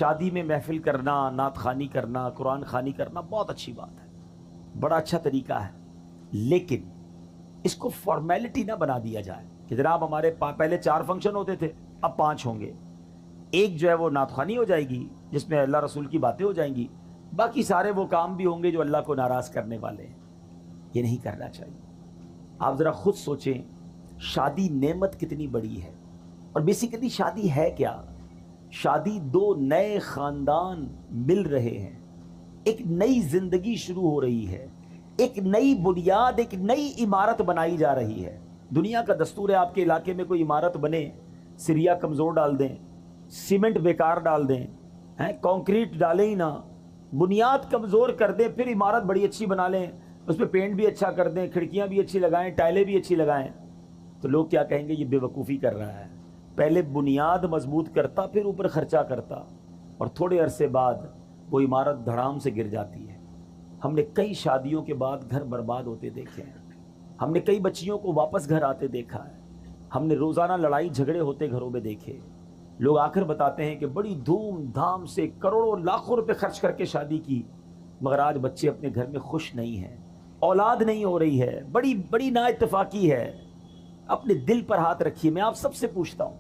شادی میں محفل کرنا، نعت خوانی کرنا، قرآن خوانی کرنا بہت اچھی بات ہے، بڑا اچھا طریقہ ہے، لیکن اس کو فارمیلٹی نہ بنا دیا جائے کہ جناب ہمارے پہلے 4 فنکشن ہوتے تھے، اب 5 ہوں گے۔ ایک جو ہے وہ نعت خوانی ہو جائے گی جس میں اللہ رسول کی باتیں ہو جائیں گی، باقی سارے وہ کام بھی ہوں گے جو اللہ کو ناراض کرنے والے ہیں۔ یہ نہیں کرنا چاہیے۔ آپ ذرا خود سوچیں، شادی نعمت کتنی بڑی ہے، اور بیسیکلی شادی ہے کیا؟ شادی 2 نئے خاندان مل رہے ہیں، ایک نئی زندگی شروع ہو رہی ہے، ایک نئی بنیاد، ایک نئی عمارت بنائی جا رہی ہے۔ دنیا کا دستور ہے آپ کے علاقے میں کوئی عمارت بنے، سریا کمزور ڈال دیں، سیمنٹ بیکار ڈال دیں، کنکریٹ ڈالیں ہی نہ، بنیاد کمزور کر دیں، پھر عمارت بڑی اچھی بنا لیں، اس پہ پینٹ بھی اچھا کر دیں، کھڑکیاں بھی اچھی لگائیں، ٹائلیں بھی اچھی لگائیں، تو لوگ کیا کہیں گے؟ یہ بے وقوفی کر رہا ہے۔ پہلے بنیاد مضبوط کرتا، پھر اوپر خرچہ کرتا، اور تھوڑے عرصے بعد وہ عمارت دھڑام سے گر جاتی ہے۔ ہم نے کئی شادیوں کے بعد گھر برباد ہوتے دیکھے ہیں، ہم نے کئی بچیوں کو واپس گھر آتے دیکھا ہے، ہم نے روزانہ لڑائی جھگڑے ہوتے گھروں میں دیکھے۔ لوگ آ کر بتاتے ہیں کہ بڑی دھوم دھام سے کروڑوں لاکھوں روپے خرچ کر کے شادی کی، مگر آج بچے اپنے گھر میں خوش نہیں ہیں، اولاد نہیں ہو رہی ہے، بڑی بڑی نا اتفاقی ہے۔ اپنے دل پر ہاتھ رکھیے، میں آپ سب سے پوچھتا ہوں،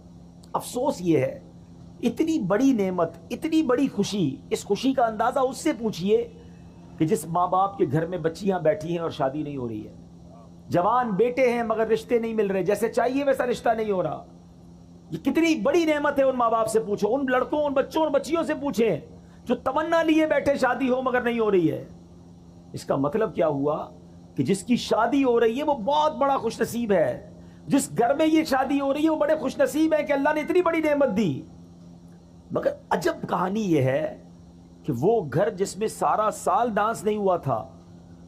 افسوس یہ ہے، اتنی بڑی نعمت، اتنی بڑی خوشی، اس خوشی کا اندازہ اس سے پوچھئے کہ جس ماں باپ کے گھر میں بچیاں بیٹھی ہیں اور شادی نہیں ہو رہی ہے، جوان بیٹے ہیں مگر رشتے نہیں مل رہے، جیسے چاہیے ویسا رشتہ نہیں ہو رہا۔ یہ کتنی بڑی نعمت ہے، ان ماں باپ سے پوچھو، ان لڑکوں، ان بچوں اور بچیوں سے پوچھیں جو تمنا لیے بیٹھے شادی ہو مگر نہیں ہو رہی ہے۔ اس کا مطلب کیا ہوا کہ جس کی شادی ہو رہی ہے وہ بہت بڑا خوش نصیب ہے، جس گھر میں یہ شادی ہو رہی ہے وہ بڑے خوش نصیب ہے کہ اللہ نے اتنی بڑی نعمت دی۔ مگر عجب کہانی یہ ہے کہ وہ گھر جس میں سارا سال ڈانس نہیں ہوا تھا،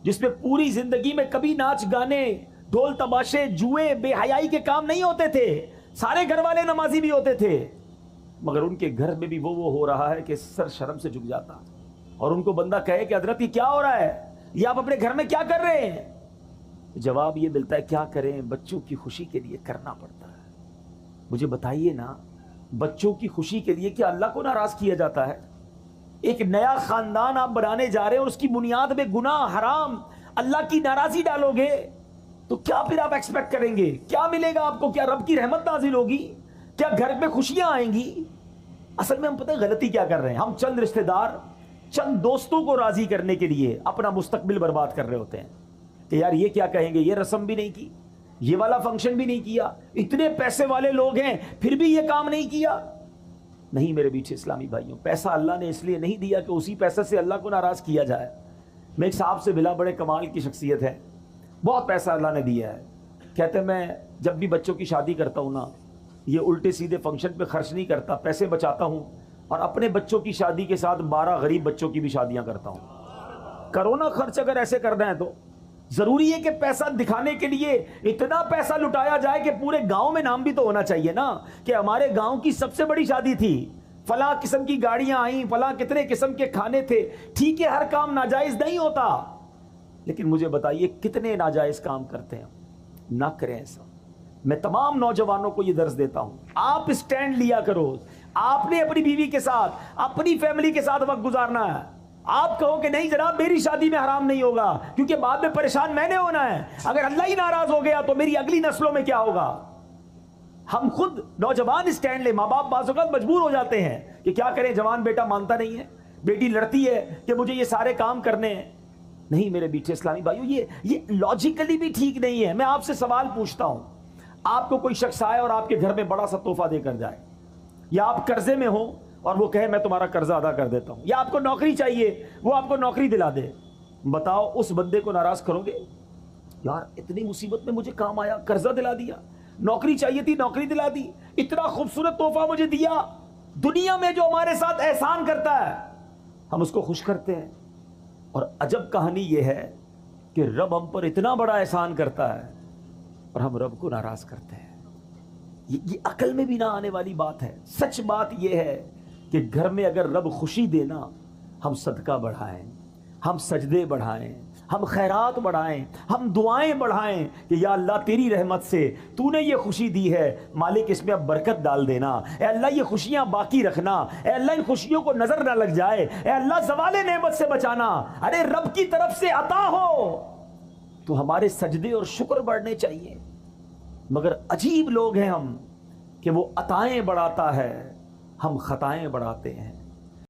جس میں پوری زندگی میں کبھی ناچ گانے، ڈھول تماشے، جوئے، بے حیائی کے کام نہیں ہوتے تھے، سارے گھر والے نمازی بھی ہوتے تھے، مگر ان کے گھر میں بھی وہ ہو رہا ہے کہ سر شرم سے جھک جاتا، اور ان کو بندہ کہے کہ حضرت یہ کیا ہو رہا ہے، یہ آپ اپنے گھر میں کیا کر رہے ہیں؟ جواب یہ ملتا ہے، کیا کریں، بچوں کی خوشی کے لیے کرنا پڑتا ہے۔ مجھے بتائیے نا، بچوں کی خوشی کے لیے کیا اللہ کو ناراض کیا جاتا ہے؟ ایک نیا خاندان آپ بنانے جا رہے ہیں اور اس کی بنیاد میں گناہ، حرام، اللہ کی ناراضی ڈالو گے تو کیا پھر آپ ایکسپیکٹ کریں گے؟ کیا ملے گا آپ کو؟ کیا رب کی رحمت نازل ہوگی؟ کیا گھر میں خوشیاں آئیں گی؟ اصل میں ہم پتہ ہے غلطی کیا کر رہے ہیں؟ ہم چند رشتہ دار، چند دوستوں کو راضی کرنے کے لیے اپنا مستقبل برباد کر رہے ہوتے ہیں کہ یار یہ کیا کہیں گے، یہ رسم بھی نہیں کی، یہ والا فنکشن بھی نہیں کیا، اتنے پیسے والے لوگ ہیں پھر بھی یہ کام نہیں کیا۔ نہیں میرے بیچ اسلامی بھائیوں، پیسہ اللہ نے اس لیے نہیں دیا کہ اسی پیسے سے اللہ کو ناراض کیا جائے۔ میں ایک صاحب سے ملا، بڑے کمال کی شخصیت ہے، بہت پیسہ اللہ نے دیا ہے، کہتے ہیں میں جب بھی بچوں کی شادی کرتا ہوں نا، یہ الٹے سیدھے فنکشن پہ خرچ نہیں کرتا، پیسے بچاتا ہوں اور اپنے بچوں کی شادی کے ساتھ 12 غریب بچوں کی بھی شادیاں کرتا ہوں۔ کرو نا خرچ، اگر ایسے کرنا ہے تو ضروری ہے کہ پیسہ دکھانے کے لیے اتنا پیسہ لٹایا جائے کہ پورے گاؤں میں نام بھی تو ہونا چاہیے نا کہ ہمارے گاؤں کی سب سے بڑی شادی تھی، فلاں قسم کی گاڑیاں آئیں، فلاں کتنے قسم کے کھانے تھے۔ ٹھیک ہے، ہر کام ناجائز نہیں ہوتا، لیکن مجھے بتائیے کتنے ناجائز کام کرتے ہیں؟ نہ کریں ایسا۔ میں تمام نوجوانوں کو یہ درس دیتا ہوں، آپ اسٹینڈ لیا کرو۔ آپ نے اپنی بیوی کے ساتھ، اپنی فیملی کے ساتھ وقت گزارنا ہے۔ آپ کہو کہ نہیں جناب میری شادی میں حرام نہیں ہوگا کیونکہ بعد میں پریشان میں نے ہونا ہے، اگر اللہ ہی ناراض ہو گیا تو میری اگلی نسلوں میں کیا ہوگا؟ ہم خود نوجوان اسٹینڈ لیں۔ ماں باپ بعض اوقات مجبور ہو جاتے ہیں کہ کیا کریں، جوان بیٹا مانتا نہیں ہے، بیٹی لڑتی ہے کہ مجھے یہ سارے کام کرنے ہیں۔ نہیں میرے بیٹے اسلامی بھائیو، یہ لاجیکلی بھی ٹھیک نہیں ہے۔ میں آپ سے سوال پوچھتا ہوں، آپ کو کوئی شخص آئے اور آپ کے گھر میں بڑا سا تحفہ دے کر جائے، یا آپ قرضے میں ہوں اور وہ کہے میں تمہارا قرضہ ادا کر دیتا ہوں، یا آپ کو نوکری چاہیے وہ آپ کو نوکری دلا دے، بتاؤ اس بندے کو ناراض کرو گے؟ یار اتنی مصیبت میں مجھے کام آیا، قرضہ دلا دیا، نوکری چاہیے تھی نوکری دلا دی، اتنا خوبصورت تحفہ مجھے دیا۔ دنیا میں جو ہمارے ساتھ احسان کرتا ہے ہم اس کو خوش کرتے ہیں، اور عجب کہانی یہ ہے کہ رب ہم پر اتنا بڑا احسان کرتا ہے اور ہم رب کو ناراض کرتے ہیں۔ یہ عقل میں بھی نہ آنے والی بات ہے۔ سچ بات یہ ہے کہ گھر میں اگر رب خوشی دینا، ہم صدقہ بڑھائیں، ہم سجدے بڑھائیں، ہم خیرات بڑھائیں، ہم دعائیں بڑھائیں کہ یا اللہ تیری رحمت سے تو نے یہ خوشی دی ہے، مالک اس میں اب برکت ڈال دینا، اے اللہ یہ خوشیاں باقی رکھنا، اے اللہ ان خوشیوں کو نظر نہ لگ جائے، اے اللہ زوال نعمت سے بچانا۔ ارے رب کی طرف سے عطا ہو تو ہمارے سجدے اور شکر بڑھنے چاہیے، مگر عجیب لوگ ہیں ہم کہ وہ عطائیں بڑھاتا ہے، ہم خطائیں بڑھاتے ہیں۔